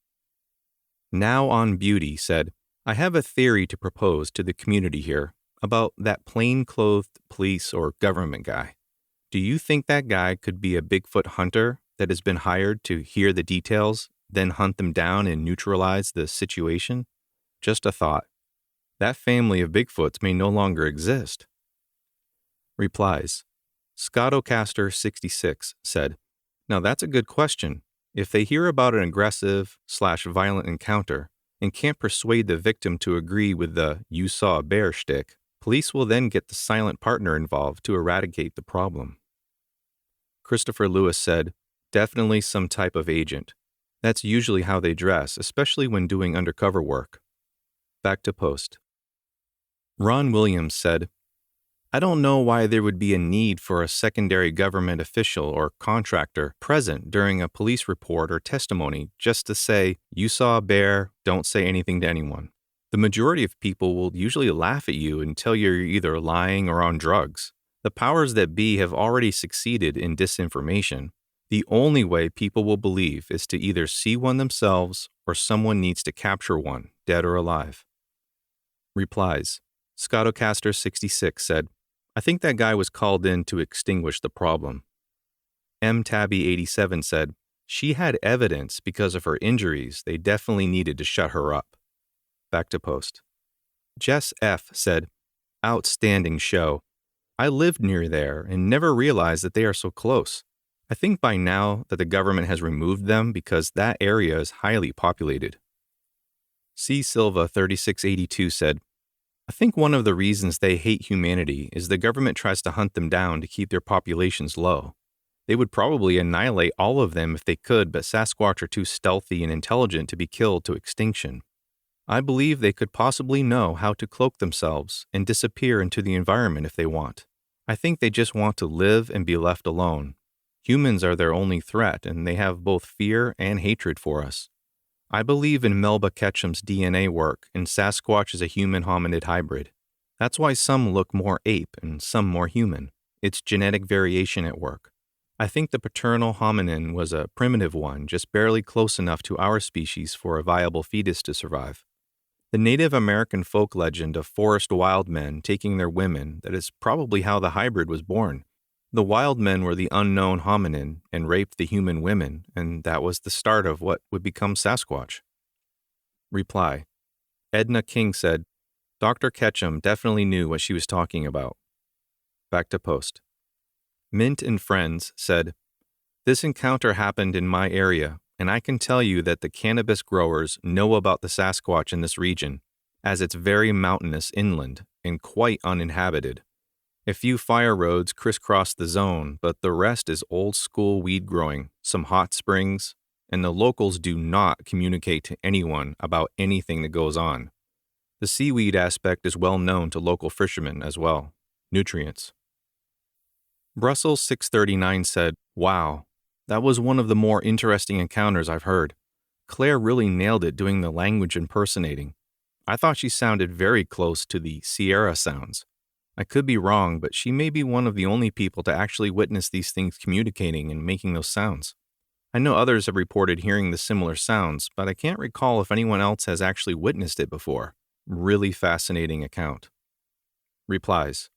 Now on Beauty said, I have a theory to propose to the community here about that plain-clothed police or government guy. Do you think that guy could be a Bigfoot hunter that has been hired to hear the details, then hunt them down and neutralize the situation? Just a thought. That family of Bigfoots may no longer exist. Replies. Scottocaster 66 said, now that's a good question. If they hear about an aggressive/violent encounter and can't persuade the victim to agree with the you saw a bear shtick, police will then get the silent partner involved to eradicate the problem. Christopher Lewis said, definitely some type of agent. That's usually how they dress, especially when doing undercover work. Back to post. Ron Williams said, I don't know why there would be a need for a secondary government official or contractor present during a police report or testimony just to say, you saw a bear, don't say anything to anyone. The majority of people will usually laugh at you and tell you you're either lying or on drugs. The powers that be have already succeeded in disinformation. The only way people will believe is to either see one themselves or someone needs to capture one, dead or alive. Replies. Scottocaster 66 said, I think that guy was called in to extinguish the problem. Tabby 87 said, she had evidence because of her injuries. They definitely needed to shut her up. Back to post. Jess F. said, outstanding show. I lived near there and never realized that they are so close. I think by now that the government has removed them because that area is highly populated. C. Silva 3682 said, I think one of the reasons they hate humanity is the government tries to hunt them down to keep their populations low. They would probably annihilate all of them if they could, but Sasquatch are too stealthy and intelligent to be killed to extinction. I believe they could possibly know how to cloak themselves and disappear into the environment if they want. I think they just want to live and be left alone. Humans are their only threat, and they have both fear and hatred for us. I believe in Melba Ketchum's DNA work, and Sasquatch is a human-hominid hybrid. That's why some look more ape and some more human. It's genetic variation at work. I think the paternal hominin was a primitive one, just barely close enough to our species for a viable fetus to survive. The Native American folk legend of forest wild men taking their women, that is probably how the hybrid was born. The wild men were the unknown hominin and raped the human women, and that was the start of what would become Sasquatch. Reply. Edna King said, Dr. Ketchum definitely knew what she was talking about. Back to post. Mint and Friends said, this encounter happened in my area, and I can tell you that the cannabis growers know about the Sasquatch in this region, as it's very mountainous inland and quite uninhabited. A few fire roads crisscross the zone, but the rest is old-school weed growing, some hot springs, and the locals do not communicate to anyone about anything that goes on. The seaweed aspect is well known to local fishermen as well. Nutrients. Brussels 639 said, "Wow, that was one of the more interesting encounters I've heard. Claire really nailed it doing the language impersonating. I thought she sounded very close to the Sierra sounds. I could be wrong, but she may be one of the only people to actually witness these things communicating and making those sounds. I know others have reported hearing the similar sounds, but I can't recall if anyone else has actually witnessed it before. Really fascinating account." Replies.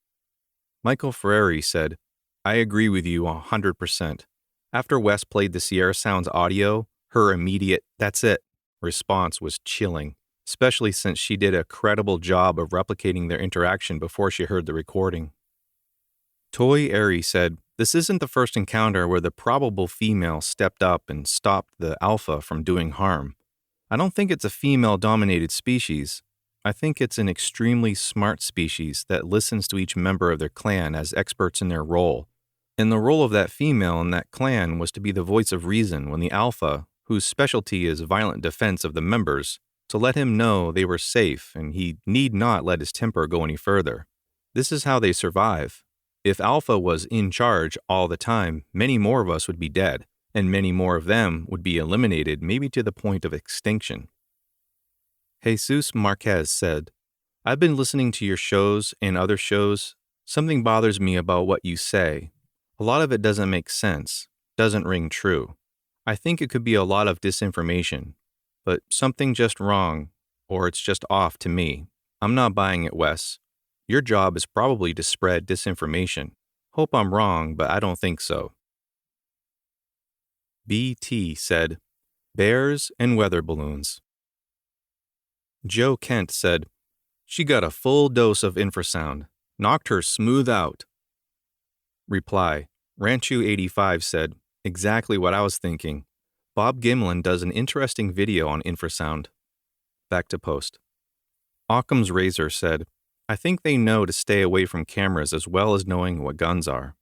Michael Ferreri said, "I agree with you 100%. After Wes played the Sierra Sounds audio, her immediate, 'that's it' response was chilling, especially since she did a credible job of replicating their interaction before she heard the recording." Toy Airy said, "This isn't the first encounter where the probable female stepped up and stopped the alpha from doing harm. I don't think it's a female-dominated species. I think it's an extremely smart species that listens to each member of their clan as experts in their role. And the role of that female in that clan was to be the voice of reason when the alpha, whose specialty is violent defense of the members, to let him know they were safe and he need not let his temper go any further. This is how they survive. If Alpha was in charge all the time, many more of us would be dead, and many more of them would be eliminated, maybe to the point of extinction." Jesus Marquez said, "I've been listening to your shows and other shows. Something bothers me about what you say. A lot of it doesn't make sense, doesn't ring true. I think it could be a lot of disinformation, but something just wrong, or it's just off to me. I'm not buying it, Wes. Your job is probably to spread disinformation. Hope I'm wrong, but I don't think so." BT said, "Bears and weather balloons." Joe Kent said, "She got a full dose of infrasound. Knocked her smooth out." Reply. Ranchu85 said, "Exactly what I was thinking. Bob Gimlin does an interesting video on infrasound." Back to post. Occam's Razor said, "I think they know to stay away from cameras as well as knowing what guns are."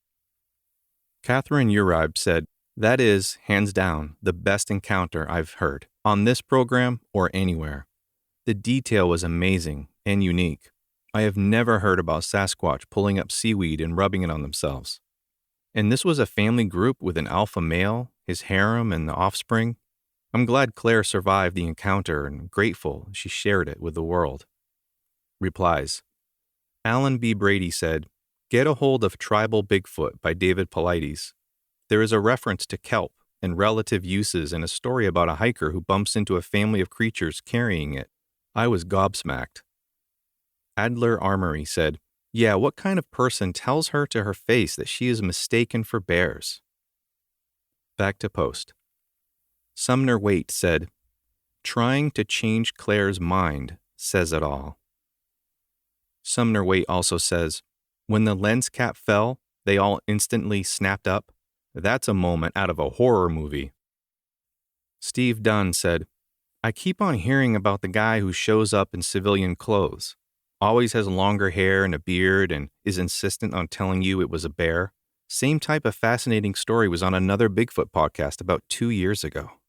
Catherine Uribe said, "That is, hands down, the best encounter I've heard, on this program or anywhere. The detail was amazing and unique. I have never heard about Sasquatch pulling up seaweed and rubbing it on themselves. And this was a family group with an alpha male, his harem, and the offspring. I'm glad Claire survived the encounter and grateful she shared it with the world." Replies. Alan B. Brady said, "Get a hold of Tribal Bigfoot by David Paulides. There is a reference to kelp and relative uses and a story about a hiker who bumps into a family of creatures carrying it. I was gobsmacked." Adler Armory said, "Yeah, what kind of person tells her to her face that she is mistaken for bears?" Back to post. Sumner Waite said, "Trying to change Claire's mind says it all." Sumner Waite also says, "When the lens cap fell, they all instantly snapped up. That's a moment out of a horror movie." Steve Dunn said, "I keep on hearing about the guy who shows up in civilian clothes, always has longer hair and a beard and is insistent on telling you it was a bear. Same type of fascinating story was on another Bigfoot podcast about 2 years ago."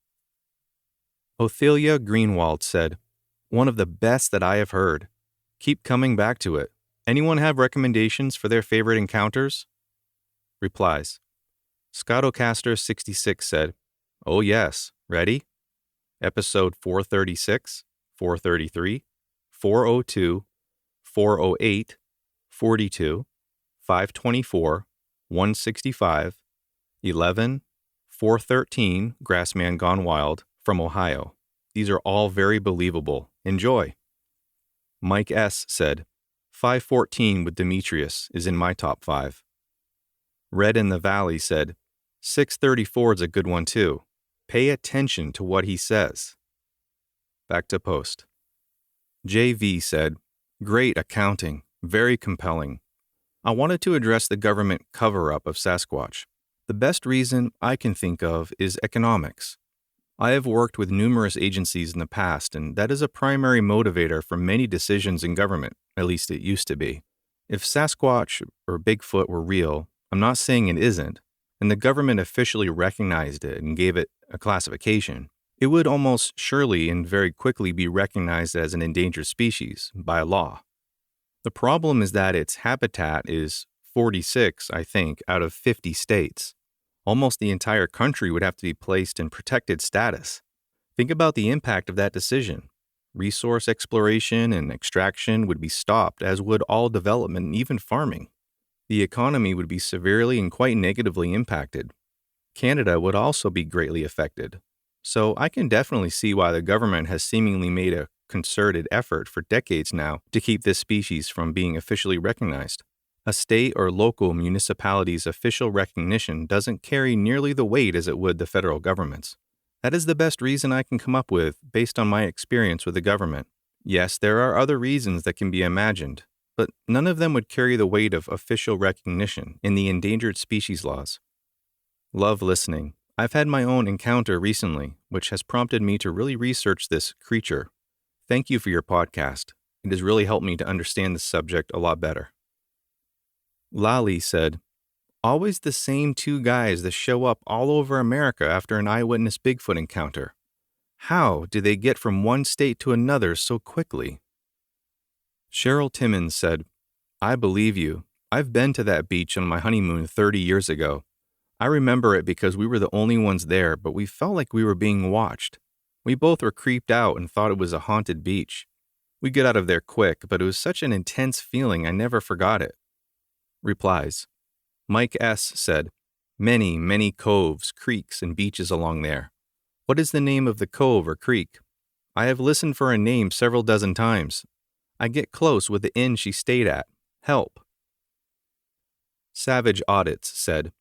Othelia Greenwald said, "One of the best that I have heard. Keep coming back to it. Anyone have recommendations for their favorite encounters?" Replies. Scottocaster66 said, "Oh yes, ready? Episode 436, 433, 402, 408, 42, 524, 165, 11, 413, Grassman Gone Wild, from Ohio. These are all very believable. Enjoy." Mike S. said, 514 with Demetrius is in my top 5. Red in the Valley said, 634 is a good one too. Pay attention to what he says. Back to post. JV said, "Great accounting, very compelling. I wanted to address the government cover-up of Sasquatch. The best reason I can think of is economics. I have worked with numerous agencies in the past, and that is a primary motivator for many decisions in government, at least it used to be. If Sasquatch or Bigfoot were real, I'm not saying it isn't, and the government officially recognized it and gave it a classification, it would almost surely and very quickly be recognized as an endangered species by law. The problem is that its habitat is 46, I think, out of 50 states. Almost the entire country would have to be placed in protected status. Think about the impact of that decision. Resource exploration and extraction would be stopped, as would all development and even farming. The economy would be severely and quite negatively impacted. Canada would also be greatly affected. So I can definitely see why the government has seemingly made a concerted effort for decades now to keep this species from being officially recognized. A state or local municipality's official recognition doesn't carry nearly the weight as it would the federal government's. That is the best reason I can come up with based on my experience with the government. Yes, there are other reasons that can be imagined, but none of them would carry the weight of official recognition in the endangered species laws. Love listening. I've had my own encounter recently, which has prompted me to really research this creature. Thank you for your podcast. It has really helped me to understand the subject a lot better. Lali said, always the same two guys that show up all over America after an eyewitness Bigfoot encounter. How do they get from one state to another so quickly? Cheryl Timmons said, I believe you. I've been to that beach on my honeymoon 30 years ago. I remember it because we were the only ones there, but we felt like we were being watched. We both were creeped out and thought it was a haunted beach. We got out of there quick, but it was such an intense feeling I never forgot it. Replies. Mike S. said, many, many coves, creeks, and beaches along there. What is the name of the cove or creek? I have listened for a name several dozen times. I get close with the inn she stayed at. Help. Savage Audits said,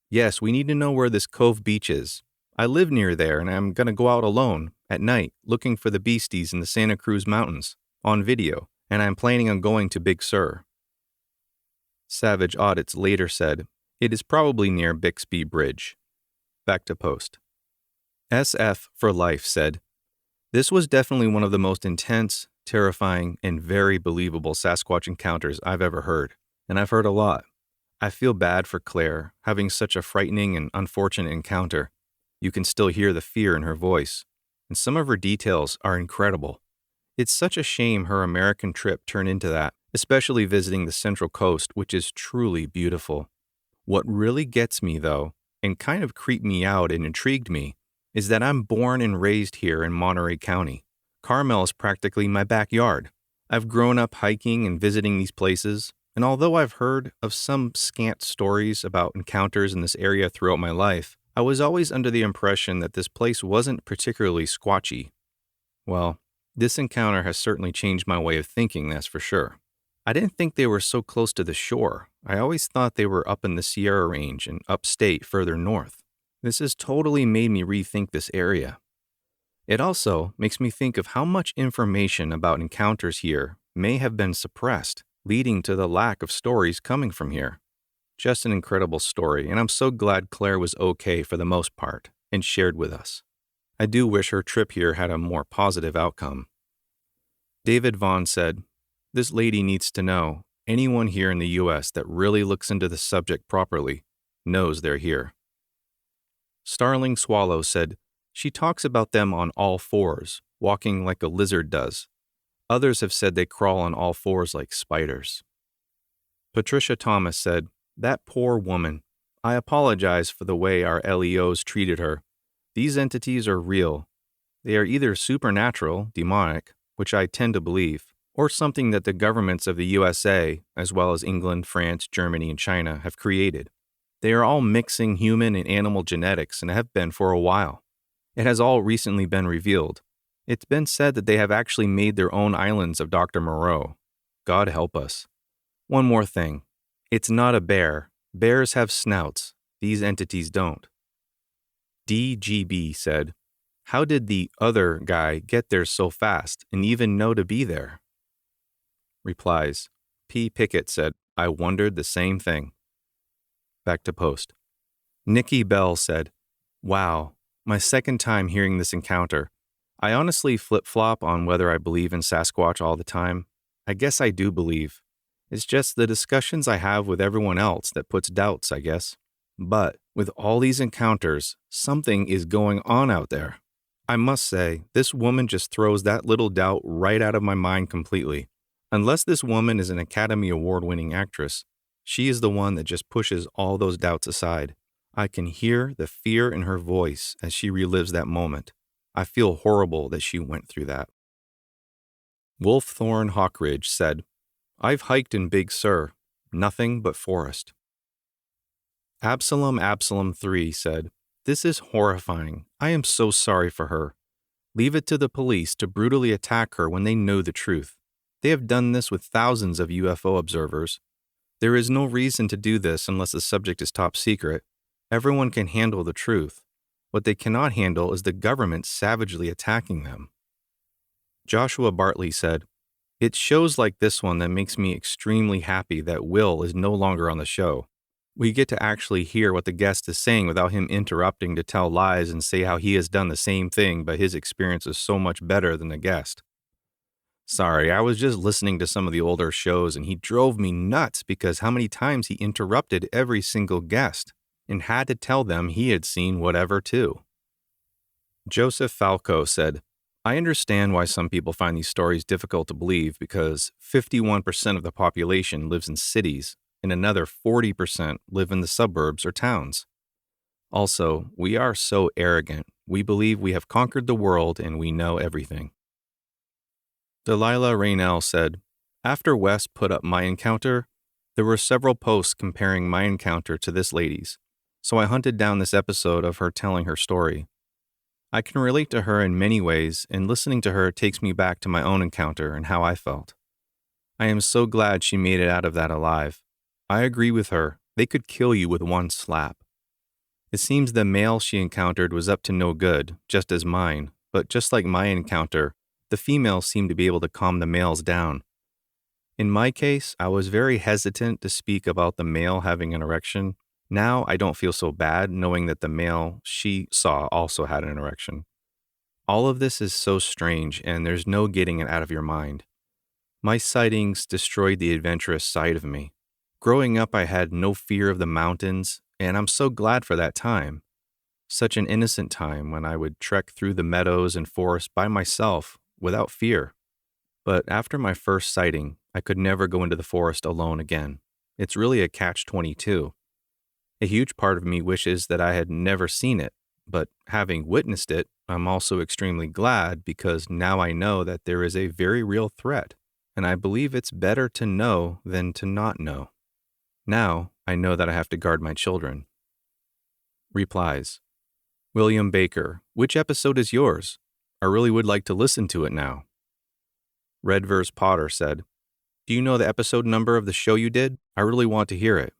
yes, we need to know where this cove beach is. I live near there and I'm going to go out alone, at night, looking for the beasties in the Santa Cruz Mountains, on video, and I'm planning on going to Big Sur. Savage Audits later said, it is probably near Bixby Bridge. Back to post. SF for Life said, this was definitely one of the most intense, terrifying, and very believable Sasquatch encounters I've ever heard, and I've heard a lot. I feel bad for Claire, having such a frightening and unfortunate encounter. You can still hear the fear in her voice, and some of her details are incredible. It's such a shame her American trip turned into that, especially visiting the Central Coast, which is truly beautiful. What really gets me, though, and kind of creeped me out and intrigued me, is that I'm born and raised here in Monterey County. Carmel is practically my backyard. I've grown up hiking and visiting these places, and although I've heard of some scant stories about encounters in this area throughout my life, I was always under the impression that this place wasn't particularly squatchy. Well, this encounter has certainly changed my way of thinking, that's for sure. I didn't think they were so close to the shore. I always thought they were up in the Sierra Range and upstate further north. This has totally made me rethink this area. It also makes me think of how much information about encounters here may have been suppressed, leading to the lack of stories coming from here. Just an incredible story, and I'm so glad Claire was okay for the most part and shared with us. I do wish her trip here had a more positive outcome. David Vaughn said, this lady needs to know anyone here in the U.S. that really looks into the subject properly knows they're here. Starling Swallow said, she talks about them on all fours, walking like a lizard does. Others have said they crawl on all fours like spiders. Patricia Thomas said, that poor woman. I apologize for the way our LEOs treated her. These entities are real. They are either supernatural, demonic, which I tend to believe, or something that the governments of the USA, as well as England, France, Germany, and China, have created. They are all mixing human and animal genetics and have been for a while. It has all recently been revealed. It's been said that they have actually made their own islands of Dr. Moreau. God help us. One more thing. It's not a bear. Bears have snouts. These entities don't. DGB said, how did the other guy get there so fast and even know to be there? Replies. P. Pickett said, I wondered the same thing. Back to post. Nikki Bell said, wow, my second time hearing this encounter. I honestly flip-flop on whether I believe in Sasquatch all the time. I guess I do believe. It's just the discussions I have with everyone else that puts doubts, I guess. But with all these encounters, something is going on out there. I must say, this woman just throws that little doubt right out of my mind completely. Unless this woman is an Academy Award-winning actress, she is the one that just pushes all those doubts aside. I can hear the fear in her voice as she relives that moment. I feel horrible that she went through that. Wolfthorn Hawkridge said, I've hiked in Big Sur, nothing but forest. Absalom 3 said, This is horrifying. I am so sorry for her. Leave it to the police to brutally attack her when they know the truth. They have done this with thousands of UFO observers. There is no reason to do this unless the subject is top secret. Everyone can handle the truth. What they cannot handle is the government savagely attacking them. Joshua Bartley said, It's shows like this one that makes me extremely happy that Will is no longer on the show. We get to actually hear what the guest is saying without him interrupting to tell lies and say how he has done the same thing, but his experience is so much better than the guest. Sorry, I was just listening to some of the older shows and he drove me nuts because how many times he interrupted every single guest and had to tell them he had seen whatever too. Joseph Falco said, I understand why some people find these stories difficult to believe because 51% of the population lives in cities and another 40% live in the suburbs or towns. Also, we are so arrogant. We believe we have conquered the world and we know everything. Delilah Raynell said, After Wes put up my encounter, there were several posts comparing my encounter to this lady's, so I hunted down this episode of her telling her story. I can relate to her in many ways, and listening to her takes me back to my own encounter and how I felt. I am so glad she made it out of that alive. I agree with her. They could kill you with one slap. It seems the male she encountered was up to no good, just as mine, but just like my encounter, the females seemed to be able to calm the males down. In my case, I was very hesitant to speak about the male having an erection. Now I don't feel so bad knowing that the male she saw also had an erection. All of this is so strange and there's no getting it out of your mind. My sightings destroyed the adventurous side of me. Growing up, I had no fear of the mountains, and I'm so glad for that time. Such an innocent time when I would trek through the meadows and forest by myself without fear. But after my first sighting, I could never go into the forest alone again. It's really a catch-22. A huge part of me wishes that I had never seen it, but having witnessed it, I'm also extremely glad because now I know that there is a very real threat, and I believe it's better to know than to not know. Now, I know that I have to guard my children. Replies. William Baker, which episode is yours? I really would like to listen to it now. Redverse Potter said, Do you know the episode number of the show you did? I really want to hear it.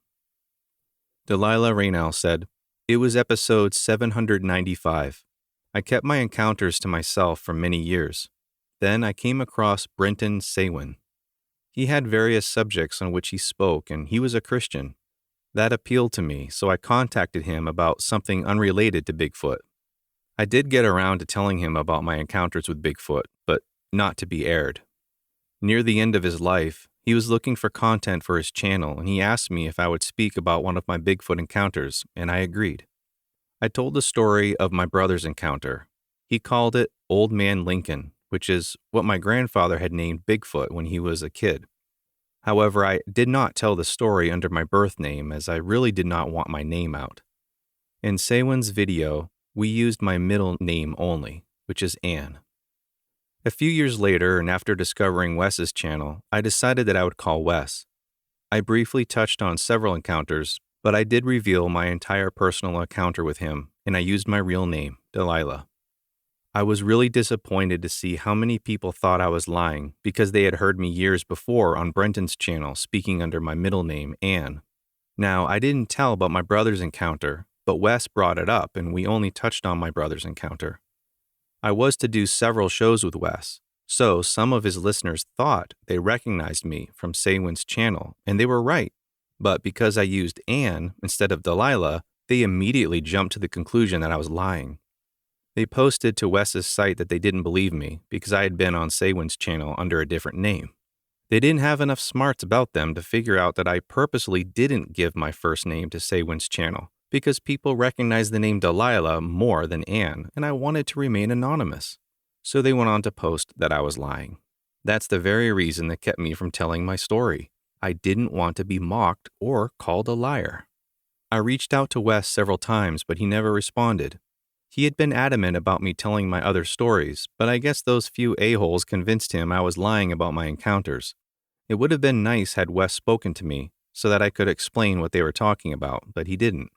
Delilah Raynell said, It was episode 795. I kept my encounters to myself for many years. Then I came across Brenton Saywin. He had various subjects on which he spoke, and he was a Christian. That appealed to me, so I contacted him about something unrelated to Bigfoot. I did get around to telling him about my encounters with Bigfoot, but not to be aired. Near the end of his life, he was looking for content for his channel, and he asked me if I would speak about one of my Bigfoot encounters, and I agreed. I told the story of my brother's encounter. He called it Old Man Lincoln, which is what my grandfather had named Bigfoot when he was a kid. However, I did not tell the story under my birth name as I really did not want my name out. In Saywin's video, we used my middle name only, which is Ann. A few years later, and after discovering Wes's channel, I decided that I would call Wes. I briefly touched on several encounters, but I did reveal my entire personal encounter with him, and I used my real name, Delilah. I was really disappointed to see how many people thought I was lying because they had heard me years before on Brenton's channel speaking under my middle name, Ann. Now, I didn't tell about my brother's encounter, but Wes brought it up and we only touched on my brother's encounter. I was to do several shows with Wes, so some of his listeners thought they recognized me from Saywin's channel, and they were right. But because I used Ann instead of Delilah, they immediately jumped to the conclusion that I was lying. They posted to Wes's site that they didn't believe me because I had been on Saywin's channel under a different name. They didn't have enough smarts about them to figure out that I purposely didn't give my first name to Saywin's channel, because people recognized the name Delilah more than Anne, and I wanted to remain anonymous. So they went on to post that I was lying. That's the very reason that kept me from telling my story. I didn't want to be mocked or called a liar. I reached out to Wes several times, but he never responded. He had been adamant about me telling my other stories, but I guess those few a-holes convinced him I was lying about my encounters. It would have been nice had Wes spoken to me so that I could explain what they were talking about, but he didn't.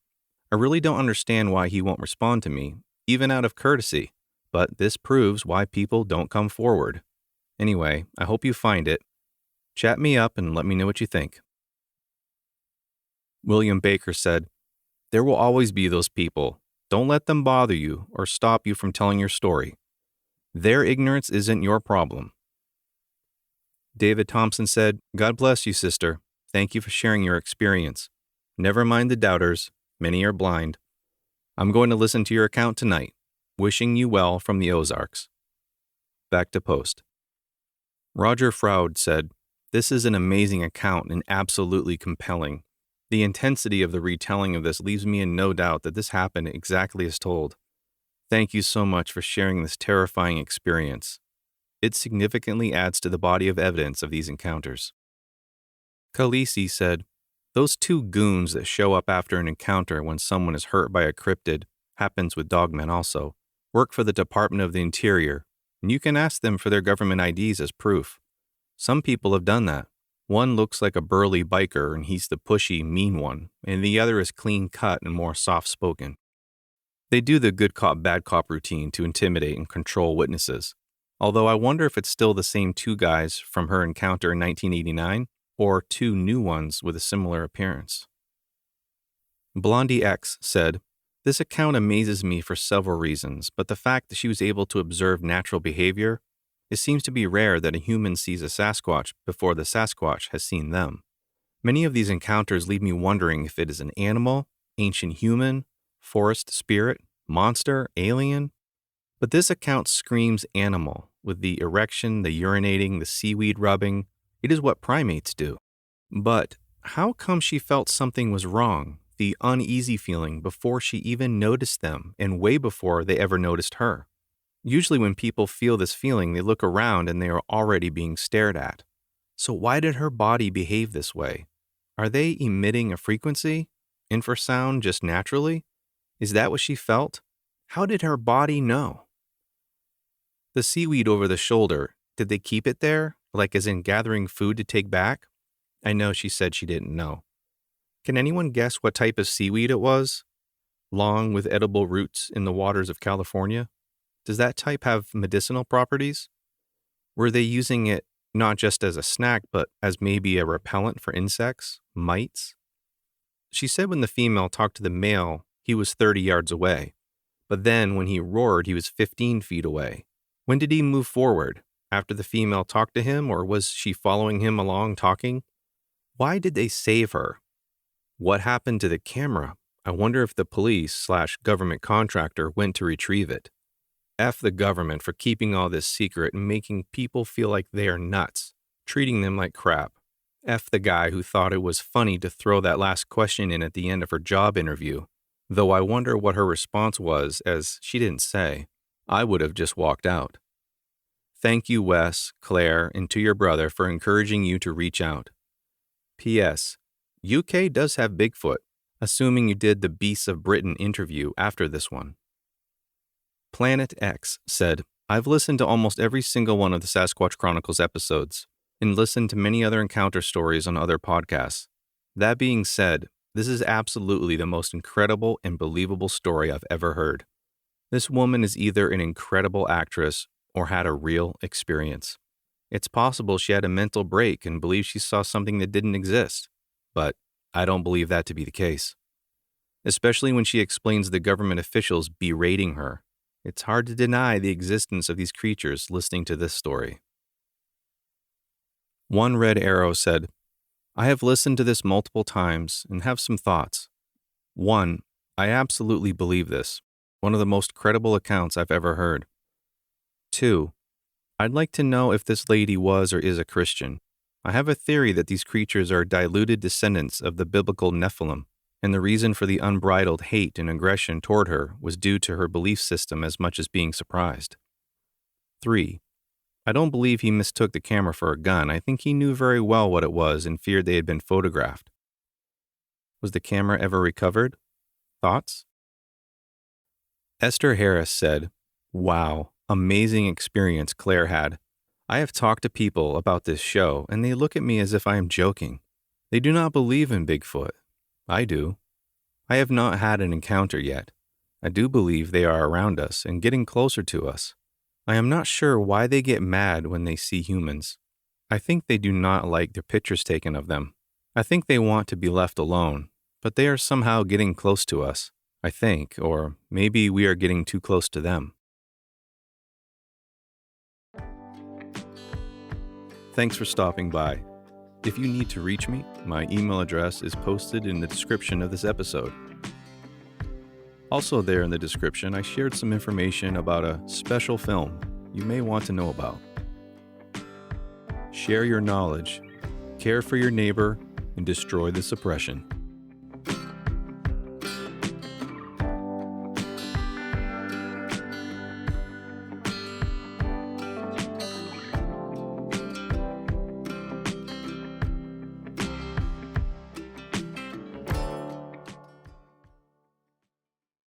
I really don't understand why he won't respond to me, even out of courtesy, but this proves why people don't come forward. Anyway, I hope you find it. Chat me up and let me know what you think. William Baker said, "There will always be those people. Don't let them bother you or stop you from telling your story. Their ignorance isn't your problem." David Thompson said, "God bless you, sister. Thank you for sharing your experience. Never mind the doubters. Many are blind. I'm going to listen to your account tonight. Wishing you well from the Ozarks." Back to post. Roger Froud said, "This is an amazing account and absolutely compelling. The intensity of the retelling of this leaves me in no doubt that this happened exactly as told. Thank you so much for sharing this terrifying experience. It significantly adds to the body of evidence of these encounters." Khaleesi said, "Those two goons that show up after an encounter when someone is hurt by a cryptid, happens with dogmen also, work for the Department of the Interior, and you can ask them for their government IDs as proof. Some people have done that. One looks like a burly biker and he's the pushy, mean one, and the other is clean cut and more soft-spoken. They do the good cop, bad cop routine to intimidate and control witnesses. Although I wonder if it's still the same two guys from her encounter in 1989, or two new ones with a similar appearance." Blondie X said, "This account amazes me for several reasons, but the fact that she was able to observe natural behavior, it seems to be rare that a human sees a Sasquatch before the Sasquatch has seen them. Many of these encounters leave me wondering if it is an animal, ancient human, forest spirit, monster, alien. But this account screams animal, with the erection, the urinating, the seaweed rubbing. It is what primates do. But how come she felt something was wrong, the uneasy feeling, before she even noticed them and way before they ever noticed her? Usually when people feel this feeling, they look around and they are already being stared at. So why did her body behave this way? Are they emitting a frequency? Infrasound just naturally? Is that what she felt? How did her body know? The seaweed over the shoulder, did they keep it there, like as in gathering food to take back? I know she said she didn't know. Can anyone guess what type of seaweed it was? Long with edible roots in the waters of California? Does that type have medicinal properties? Were they using it not just as a snack, but as maybe a repellent for insects, mites? She said when the female talked to the male, he was 30 yards away. But then when he roared, he was 15 feet away. When did he move forward? After the female talked to him, or was she following him along talking? Why did they save her? What happened to the camera? I wonder if the police/government contractor went to retrieve it. F the government for keeping all this secret and making people feel like they are nuts, treating them like crap. F the guy who thought it was funny to throw that last question in at the end of her job interview. Though I wonder what her response was, as she didn't say. I would have just walked out. Thank you, Wes, Claire, and to your brother for encouraging you to reach out. P.S. UK does have Bigfoot, assuming you did the Beasts of Britain interview after this one. Planet X said, I've listened to almost every single one of the Sasquatch Chronicles episodes, and listened to many other encounter stories on other podcasts. That being said, this is absolutely the most incredible and believable story I've ever heard. This woman is either an incredible actress or had a real experience. It's possible she had a mental break and believed she saw something that didn't exist, but I don't believe that to be the case. Especially when she explains the government officials berating her. It's hard to deny the existence of these creatures listening to this story. One Red Arrow said, I have listened to this multiple times and have some thoughts. 1. I absolutely believe this. One of the most credible accounts I've ever heard. 2. I'd like to know if this lady was or is a Christian. I have a theory that these creatures are diluted descendants of the biblical Nephilim. and the reason for the unbridled hate and aggression toward her was due to her belief system as much as being surprised. 3. I don't believe he mistook the camera for a gun. I think he knew very well what it was and feared they had been photographed. Was the camera ever recovered? Thoughts? Esther Harris said, "Wow, amazing experience Claire had. I have talked to people about this show, and they look at me as if I am joking. They do not believe in Bigfoot. I do. I have not had an encounter yet. I do believe they are around us and getting closer to us. I am not sure why they get mad when they see humans. I think they do not like their pictures taken of them. I think they want to be left alone, but they are somehow getting close to us, I think, or maybe we are getting too close to them." Thanks for stopping by. If you need to reach me, my email address is posted in the description of this episode. Also there in the description, I shared some information about a special film you may want to know about. Share your knowledge, care for your neighbor, and destroy the suppression.